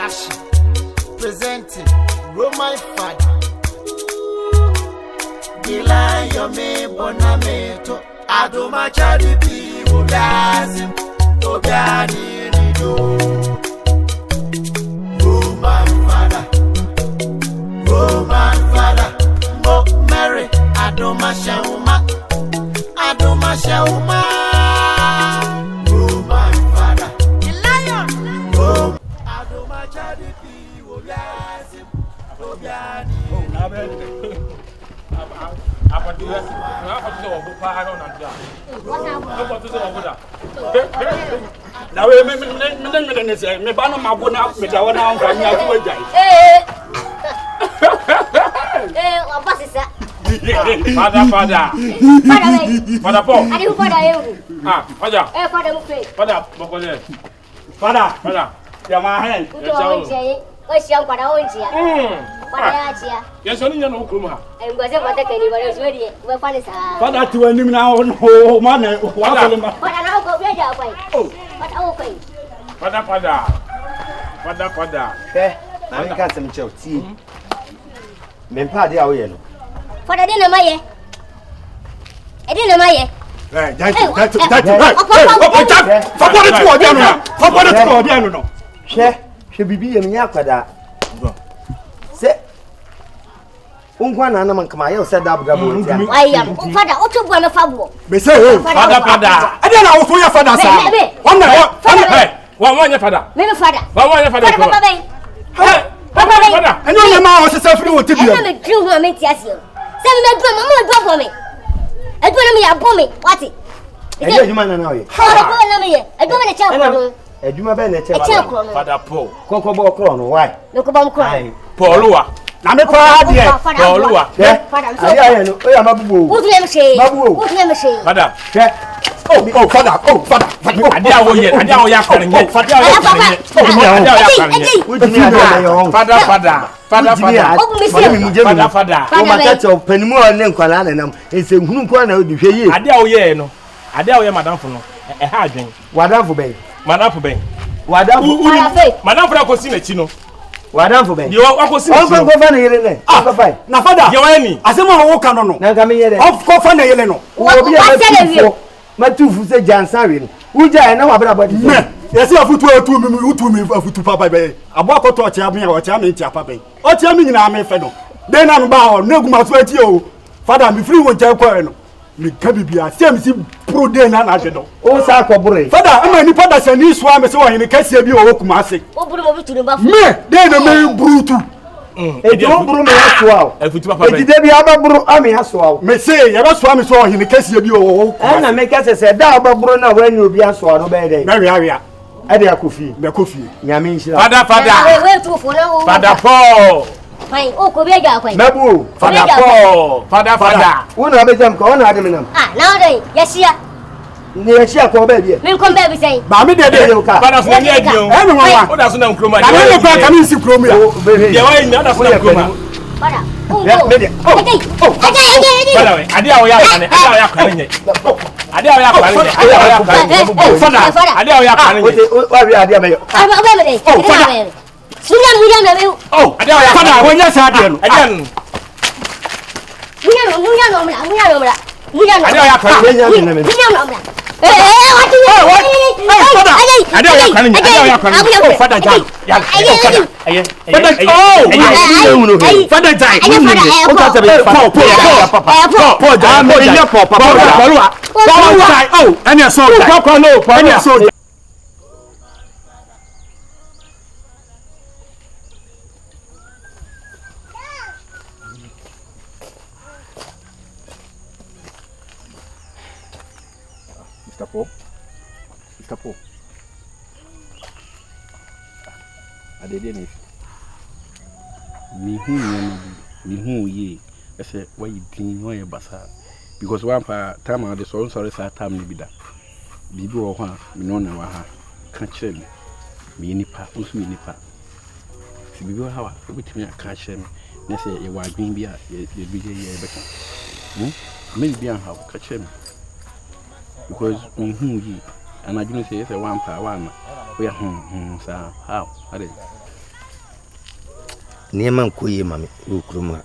Production presenting Roman Father. Gila yome bonameto adoma chadi bi ulazim obiani nido. Roman Father Mo Mary adoma shauma Roman Father Lion adoma chadi bi ulazim obiani. Yes, only you know, Kuma. I'm going to take anybody who's ready. We're funny, sir. Father, to him now, no man. What I know, go ready away. Oh, but okay. Father. I'm casting tea. Men party out here. For the dinner, my I didn't know. That's should be a Yakada. Say, Unkwana man come out, said that. I am Father, Otto Bonafabo. May say, Father. I don't know who your father said. One your father. Maybe Father. One your father. Papa, and your mamma was a free to you. I'm a Jew who makes you. Send me a drum for me. I don't know me. What it? I don't know you. I don't want to tell you. A Juma Bennett, Father Paul. Cocobo Crown, why? Look about crying. Paulua. I'm a party. Paulua. I am a boo. Who's never say? Who's never say? Father. Oh, Father. I dare you. I dare you. Madam for Akosina Chino. Wadam for Ben. You are Akosina. Go find a yellow. Na father, you are any. As a man walk on. Of course, find a yellow. My two foot say Jan Sarin. Uja, I know about it. Yes, you have to me to Papa Bay. A walk or Chammy or Chammy Chapape. Or Chammy in Army Feno. Then I'm bound, no more 20. Father, I'm free with Jacono. Me kabibi a same si pro den na na dedo o sa akobure father am ani pada sani swam me se wo hini kase bi o kuma ase o buru mo bitu no ba me den no me brutu e do buru me aswa e futu papa be e de bi ababuru ami aswa me say ya ba swam so hini kase bi o na me kase se da ababuru na wa ni obi aswa no be dey na ria e de akofi me kofi nyame nhira father we tu fo na o father Paul fine o ko be ja kwai mabu father Paul father una abejam ko ona adem now dey yesia ni yesia ko be bia me kom be bi say ba me de father so ni adio e me wa o da so na nkroma na me ko ka mi si kroma ya wa ni da so na nkroma father father ade a wo ya kan ade a wo ya kan nye ade a wo ya kan nye father ade a wo ya kan nye wa wi ade me o be dey father Munya na me. Oh, adia ya father, wonya sa adia no. Adia no. Munya no mra. Adia ya kan. Munya no mra. Father. Adia ya kan. Oh, father Jan. Ya. Father Jan. O ka tabe papa. Oh, anya so. Anya so. Mr. Paul. Adede ni mi hu ye ese why din why basa because one pa time I dey sorry say time ni bi da bibi wo ho a me no na wa ha ka kire me nipa nso me nipa si bibi wo ha wa obetimi aka kire me na say ye wa adwin bi a ye bi ye beka me bi an ha ka kire me because we hu ye and I didn't say one pa one we are sa how are niema nkoye mame wo kurom ha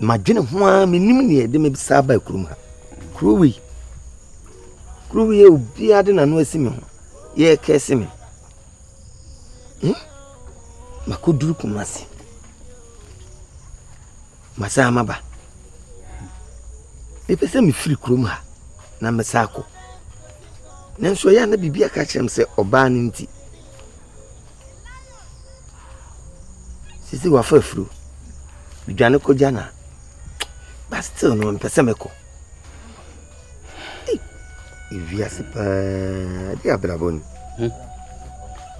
madwene ho a menim ne de me bisa ba kurom ha kurowi ye obi ade na no asimi ho ye kese me makoduru kumasi masa amaba epese me firi kurom ha na mesako nanso ya na bibia ka kyerem se oba ne nti sisi wa fafuru bidwane ko jana but still no mpese meko eviase pa dia abraboni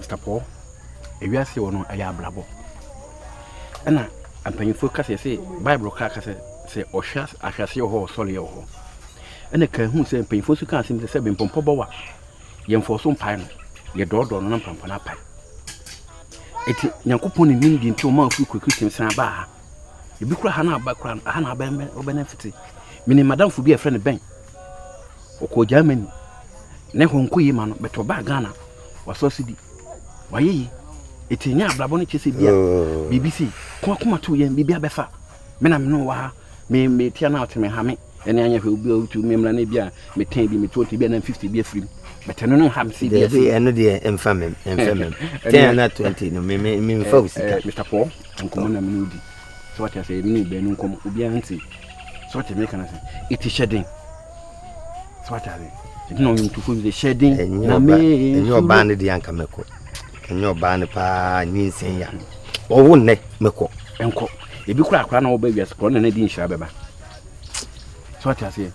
Mr. Paul eviase wono aya abrabo ana ampanyifo ka se Bible ka se ohwas ahwase ho sole ho ana ka hu se ampanyifo su ka se bempompo bowa yemfo so mpai no ye dodo no mpampa na pai eti nyankopon ni ndi nti o ma fu kwekritim san ba ebi kura ha na ba kura ha na ba o benefit mini madam fu bi e friend ben oko Germany ne ho nkoyi ma no beto ba Ghana waso sidi wayeyi eti nya ablabo ne chese bia BBC kuma to yen bibia befa me na me no wa me tia na out me ha me ene anya hwe obi o tu me mra na bia me 10 bi me 20 bi na 50 bi afrim beteno no ham si bia de eno de emfamem 10 na 20 no me focus Mr. Paul nkomo na me odi so what I say me be no nkomo obi anti so what me kana say it is shedding so what I say no you to feel the shedding na me enyo band de anka meko enyo band pa nyinsen ya wo ne meko enko ebi kura akra na wo ba wiase ko na na di nhira beba so what I say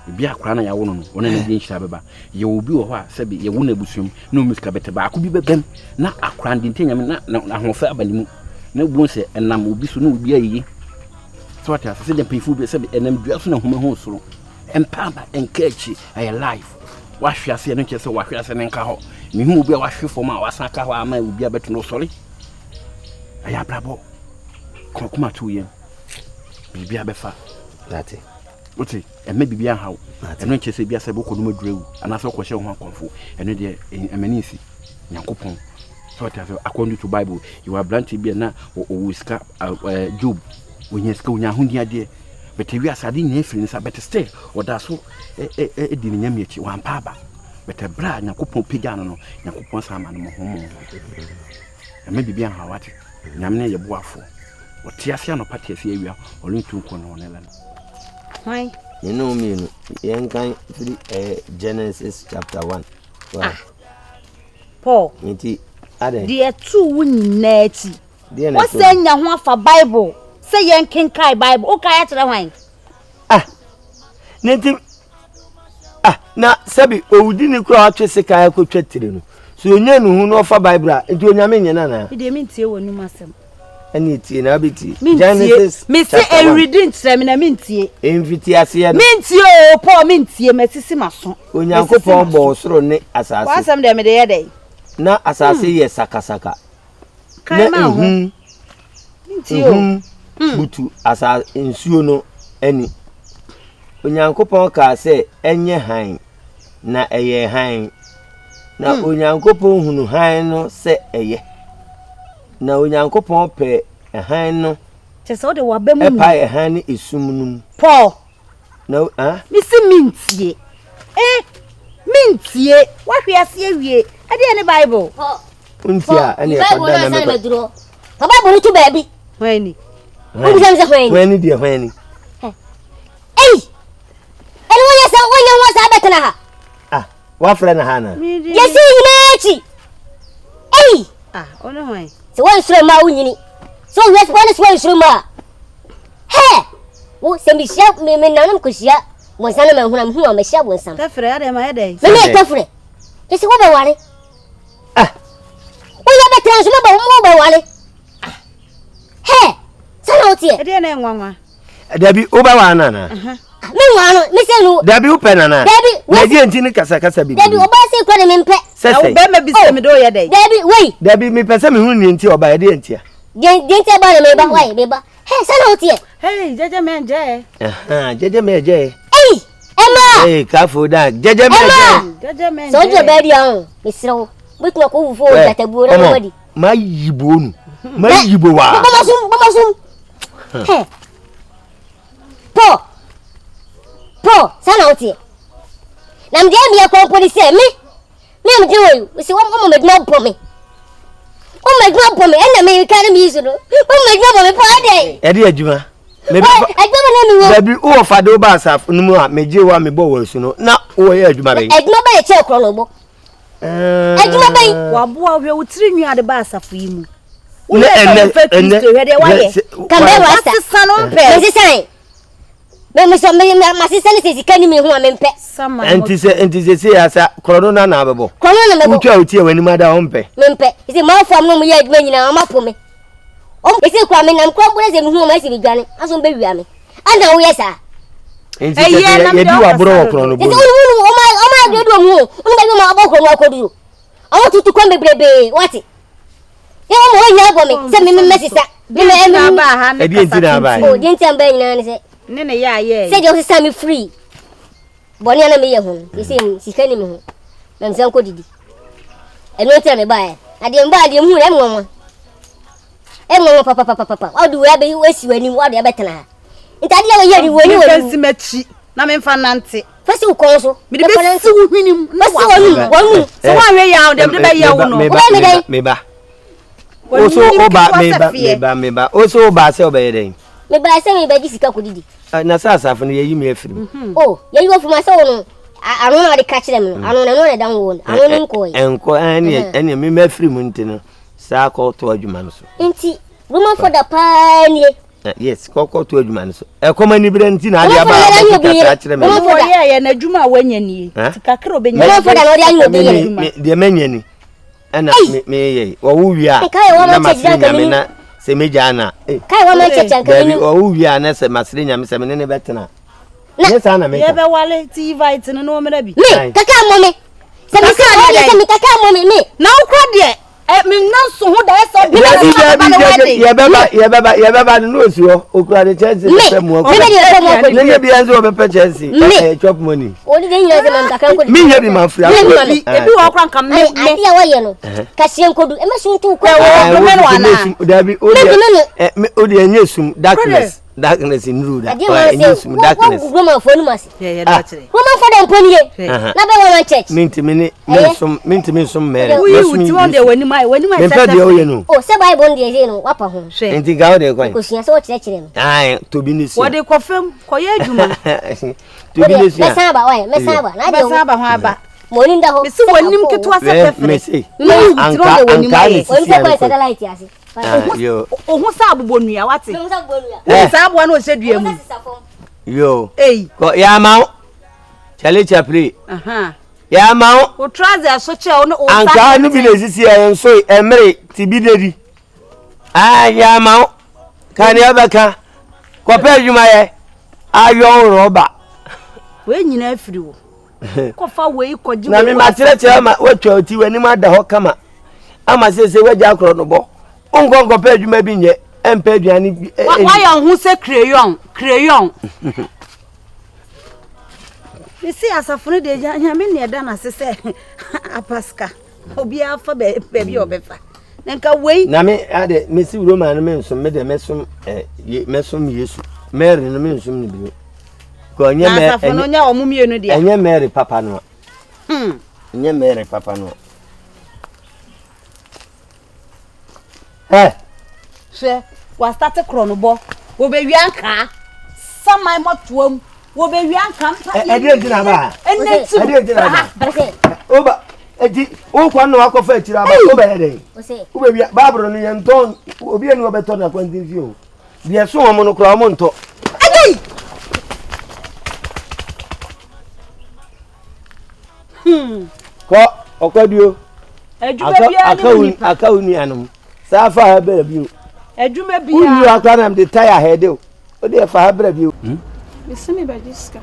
ebi akra na ya wo no wona na di nhira beba ye obi wo ho a sebi ye wo na busum na omuska bete ba ako bi bebem na akra ndi ntanyam na ahofa abalimu na bu se enam obi so na obi ayi so what I say the people be sebi enam dua so na homa ho soro empamba enkachi ay life wa hwiase no kese wa hwiase ne nka ho mi hu obi a wa hwe fom a wasan ka ho ama obi a beto no sori aya brabo kuma to yen bibia befa dati oti emme bibia hawo eno kese bia se boko no madrewu ana se ko hye ho akonfo eno de emanisi nyankopon so that according to Bible you are branch bia na o ska Job wonyeska wonya hondi ade bete wi asade nya efiri nsa bete still oda so di nyam yachi wan paaba bete bra nyankopon pega no nyankopon sama no ho mo emme bibia hawate nyamne ye boafo wote ase no pati ase awia oluntu ko no ne la no why you know me no yen kan Genesis chapter 1 Paul nti ade de tu wunina ati de na o se nya ho afa Bible se yen kenkai Bible o ka ya tere hwan nti na sabi owudi ni kura atwe se kan ko twetire no so onya no hu no fa Bible nti onya me nyana na de me ntie wonu masem ani tie na abiti Genesis me se e reading tere me na me ntie invite ase ya me ntie o Paul me ntie mesisi maso onyankopon bo soro ne asase wasam de me de yede na asase ye sakasaka kai ma ho ntie o butu asa nsuo no ani onyankopon ka se enye han na eye han na onyankopon hunu han no se eye na onyankopon pe han no chese o de wa bemu epa han ni esumnum Paul na mi si mintie mintie wa hwiase awie ade ne Bible untia ani apada na me duro Bible ni tu baby wani o bisa se wani dia wani wasa betena ha wa fra na ha na yesi yimachi ono hwan se won sure ma unyini so yes won sure ma he wo se mi sia me nanum ko sia mo sana ma huna hu ma sia won sam ta frɛ ade ma ede me ta frɛ yesi wo ba ware wo ya betena so mo ba ware he sana otie ede na enwanwa dabi oba wa na me wano me se lu dabi upena na dabi enti ni kasa bibi dabi oba se kwa me mpe oba me bi se me do ye dai dabi wei dabi me pese me hu ni enti oba ye de enti a enti ba na me ba wai me ba he sana otie hey jeje me je jeje me je Emma kafo da jeje me so je ba dia on me siro butu ko wu fo jatabu na wadi ma yibonu Mari yibo wa. Bomasum. Hey. Po, sana oti. Na mdia mi akon police me am do you. See what mama me no po me. O me no po me, and me can me so. O me no po me pa dey. E dey adwuma. Me adwuma na mi wo. Baby, o fa do ba asaf no mu a me je wa me bo wo su no. Na o ye adwuma be. Adwuma ba e che kro no bo. Adwuma ba wa bo a hwe utiri nwa de ba asaf yi mu. Ene Kambe wasa sano pe. Me sisan. Me so me masisa ni sesika ni me hu a me mpe. Enti se asa krono na na bebo. Krono na me bo. Utwa utie wani mada o mpe. Me mpe. Isi ma fam no mu ye adwuma nyina ma po me. Isi kwa me nam kwa bure se me hu ma si bidwane. Aso be wia me. Anda wo yesa. Enti ye di wa bro krono bo. Isi o ma do mu. O ba ma abo krono akodu. Awo tutu kwa bebrebe. Wati. Ye mo nya bo me. Se me mesisa. Bi me em ba ha me. E di enti na ba. O di enti amba nyina ni se. Nene ya ye. Say you say me free. Boni ana me ye ho. You say sika ni me ho. Na nsan ko didi. E no tell me ba. Ade mu e nwanwa. E nwanwa papa. Wa du we be we si wani wa de be tena. Ntade ya ye ri wani wani. Fansi machi na me fa nante. Fasi u kon so. Me de be si wo hwinim. Fasi wanu. So wa we ya de be ya wo no. Me ba. Oso oba me ba. Oso oba se obeye den. Me ba se me ba di sika ko didi. Na sasafo no yeyi me afiri. Oh, yeyi wo fuma se wo no. Anu na de ka kire me no. Anu na no na dan wo. Anu ni nko yi. Enko ani me ma afiri mu ntino. Sa ko to adwuma no so. Nti, woman for the panie. Yes, ko to adwuma no so. E ko mani bire nti na ade aba ka kire me. Woman for ye na adwuma wanya ni. Kakra obenya. Woman for the no de anyo obenya. De manya ni. Ana me ye. Wo wia. Na masenya me na se meja na kai wa ma checha kan ni o wia na se masire nyame se me ne betena yes ana me ye be wale ti invite no me na bi me kaka mo me se me se me kaka mo me na ukwa de me nan so ho da so bi ye beba no osi ho okura de chance se mo ko ne bi anzo be pe chance chop money o de nyina se man kaka ko mi ye bi ma fura e bi wo kran kam me ati ya wa ye no ka sien kodu e ma sun tu ko wo me no ana da bi o de enye sum darkness in rule that enye sum darkness Roman for no mas ye da kire Roman for dem poniye na be wa church minti me sum mere we uti won de wani mai me pe de o ye no o se bible de ye no wapa ho enti ga o de kwan ko sia se o kire me ai to bi ni si wo de ko fem ko ye adwuma to bi ni si me saba wa me saba na de me saba ho aba moni nda ho me si wanim ketwa se pefre me si anka ni si se ko satellite ase yo ohun sa abubo nua wate me sa bonua sa abo na o se dua mu yo ei ko ya ma chale chapri ya ma o trouser so che o no o anka no bi le sisi en so emre tibidedi ya ma kan ya baka ko pe adwuma ye ayo roba we nyina afiri wo ko fa we ko ji na me ma kire ma watwa oti wani ma da ho kama ama sese waja akro no bo ongongo pe adwuma bi nye empe aduane bi wa ya hu se crayon ni si asafunu de nya me ne da na sese apaska obi afa be bi obefa nka wei na me ade me si Roma no me nsom me de mesum Yesu Mary no me nsom ni bi ko nya me asafunu nya omumienu de enya Mary papa no nya Mary papa no she wa start kronobo wo be wianka samai motuam wo be wianka e de dina ba eneti e de dina ba oba edi o kwa no akofa atira ba oba he dey o be wi babro no yenton obi enu obeto na kwantin fi o bi eso wo no kra mo nto agi ko okwadio adwuma bia ni akawuni anum safa ha bere bi o adwuma bia unu akwa na de tire head o de fa ha bere bi o Mesimi bajiska.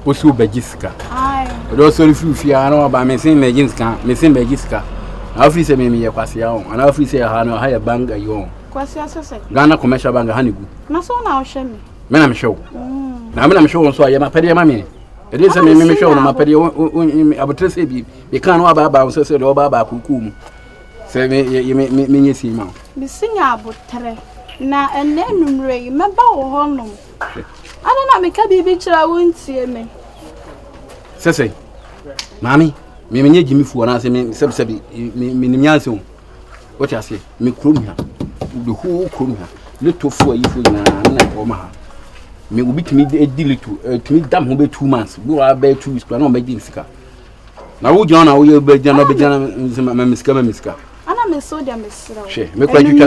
Osu bajiska. Ai. Odo so rifi ana ba mesin bajiska, mesin bajiska. Afri se me ye kwase ya on. Ana afri se ha no ha ya banga yo. Kwasi asese. Ghana commercial bank ha nigu. Na so na o hwe me. Me na me hwe. Na me na me hwe so ya ma pede ma me. E dey se me hwe no ma pede abotre se bi. Be kan no aba so se de oba ba kuku mu. Say me yes ma. Me sing abotre. Na ene numre yi meba wo honom. Ana na me ka bibi kira wontie me. Say. Mami, me nye Jimmy fu na say me sebi me nimyanse o. What you say? Me krom ha. The whole krom ha. Little fu ayi fu na o ma ha. Me will be to me to me damn who be 2 months. Go about 2 weeks, but no be sika. Now would you know you be jana miska. Ana me so dia mesra. She me kwa you me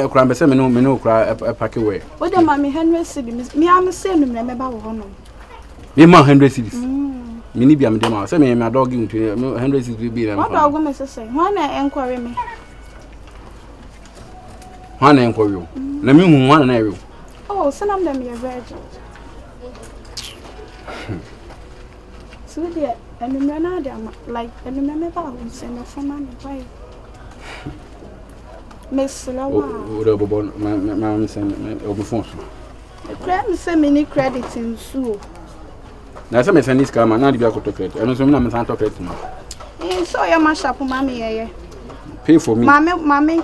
kra me say me no kra pack away. What the mama 100 cedis. Me am say no me ba wo honom. Me ma 100 cedis. Me ni bia me dem say me dog you to 100 cedis be dem. What dog me say? Why na enquiry me? Why na enquiry? Na me hu why na enquiry. Oh, some of them are virgin. So dear, and remember like and remember about send from my wife. Miss Lawa. My send over phone. The credit send me credit in Sue. Now some send this camera, now the bill to credit. And so I'm not credit now. Eh, so your mashup, mommy, pay for me. Mommy.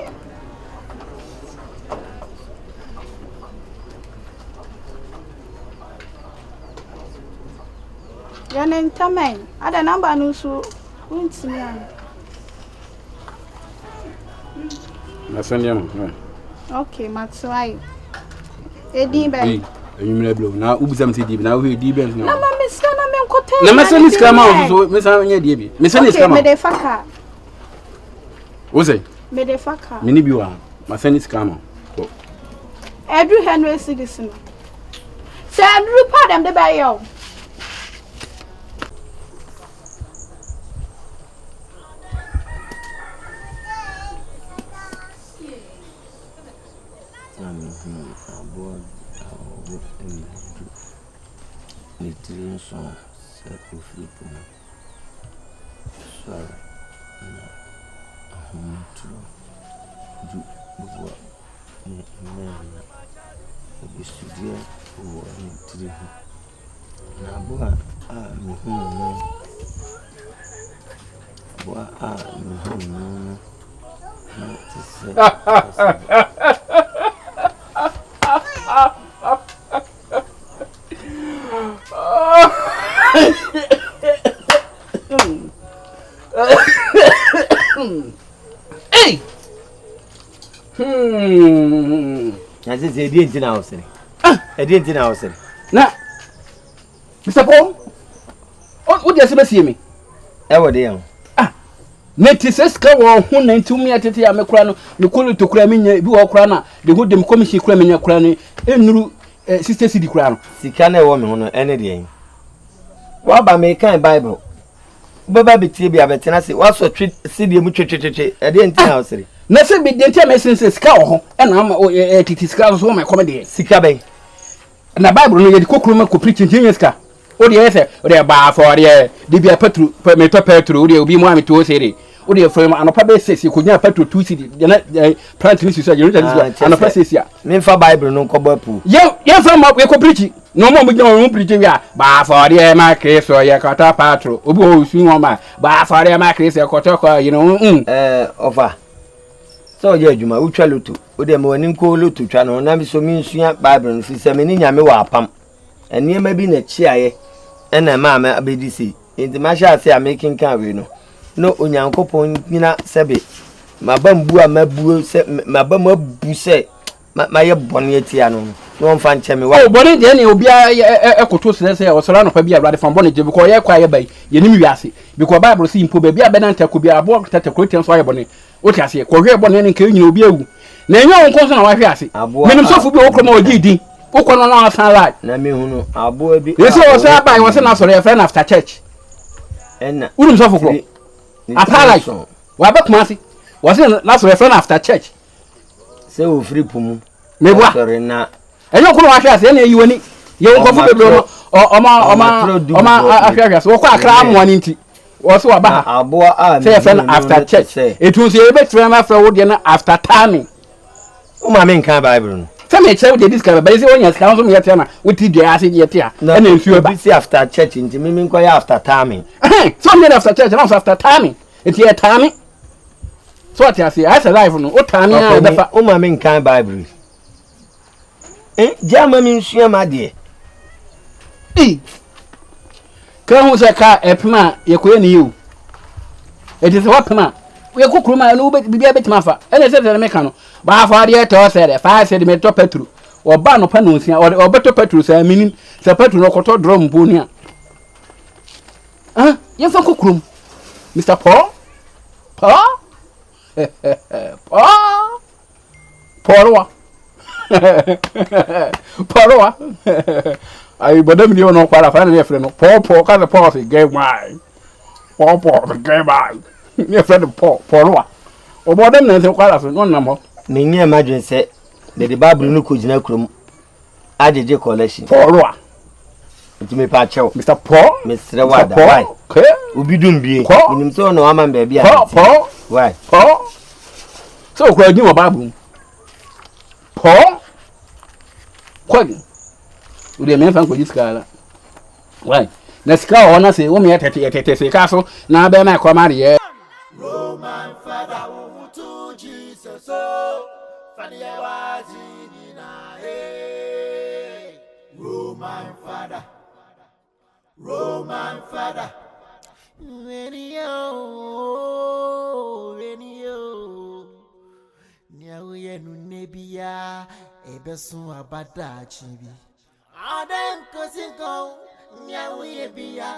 Your name Tamen. I don't know MANU so. What's me? I send you. Okay, Matsuai. BEDIIDE. You may blow. Now, who's something deep? Now, we deep. No, Miss Kana, I'm cutting. No, Miss Cama, so Miss Anya, Miss Anya, Medefaka. What's it? Medefaka. Minibua, my son is Cama. Every 100 citizen. Say, Andrew, pardon the bayo. Hey! I said, I didn't know. I didn't know. Now, Mr. Paul, what does he see me? Ever there. Netis Kawa, who named to me at the Amacrano, the call to Cramina, you are crana, the good dem commission Cramina cranny, and Sister City Crown. See, can a woman on any day. What by me kind Bible? Baba be Tibia, but Tennessee, what's a treat, city much. I didn't know. Nothing be the intimacy since Cow, and I'm a Titis home, my comedy. Sikabe. And the Bible, the cookroom could preach in Jinska. Oh, yes, or they are bar for the Dibia Petru, Petru, they will be more to a city. Oh, dear friend, and a public says you could not Petru 2 city, plant to and a place here. Name for Bible, no cobapu. Yes, I'm up, we could preach. No more with no room preaching ya. Bar for the Macris or Yakata Patro, Ubu, swing on my bar for the Macris or Kotoka, you know, over. So, yeah, you might try to. Would them when you call to channel, Nami so means you Bible and Fissamini Yamiwa pump. And near maybe in a chair, and a mamma BDC. In the Masha say I'm making carino. No, Unyanko Ponina Sabi. My bamboo, my boo, my bamboo say, my bonnetiano. No one find Chemi. Oh, Bonnet, then you'll be a cotus, let's say, or Solano Fabia, rather from Bonnet, because you're quiet by Yenimiasi. Because Bible seems to be a benanta could be a walk that a Christian fire bonnet. What I say, Korea bonnet and killing you be a. Nay, no one calls on my fiancé. When so for be Oklahoma GD. Oklahoma sunlight. Namiuno, our boy be. This was I was an answer a friend after church. And wouldn't suffer. A palace. Why, but Marcy wasn't last a friend after church. So free pum. Maybe not. And you could watch us any you any. You won't go for or quite cram one inti. Also about our boy, say a friend after church. It was a bit from after timing. Oh, my main kind Bible. Some may say they discover, but it's only as council yet, with the acid yet here. And if you are busy after church, into me, inquire after timing. Some after church, and also after timing. It's here timing. So what you say? I say life no. O time ya befa. O ma me nkan Bible. Jama mi nsua ma de. Ka hu se ka epema ye koye ni you. It is what pema. We ko kruma no bibia betima fa. Ene se se me ka no. Ba fa de to se de 5 se de me to petru. Oba no pa no nsia. Obeto petru se minim. Se petru no koto drum bu ni a. You fa ko krum. Mr. Paul? Paul? Paul. Paul. I badam you no kwala fa na me frɛ no. Paul ka the Paul say game why. Paul the game why. Me frɛ no Paul. Obodam na se kwala so no nam ho. Me nya imagine say the Bible no ko gina krom. Ajeje collection. Paul. Nti me pa chew. Mr. Paul. Mr. Wada. Why? Okay. Obi dum bie. Nim so no ama baby a. Paul. Why? Paul. So kwa gina Bible. Paul. Kwagi. Udi me fan ko jiskala. Why? Na sika ona se wo me tete se ka so na be ma kwa mari ye. Roman father who to Jesus so fani wazi na Roman father when you niawe nu nebia ebesun abada chibi adan kosinko niawe bia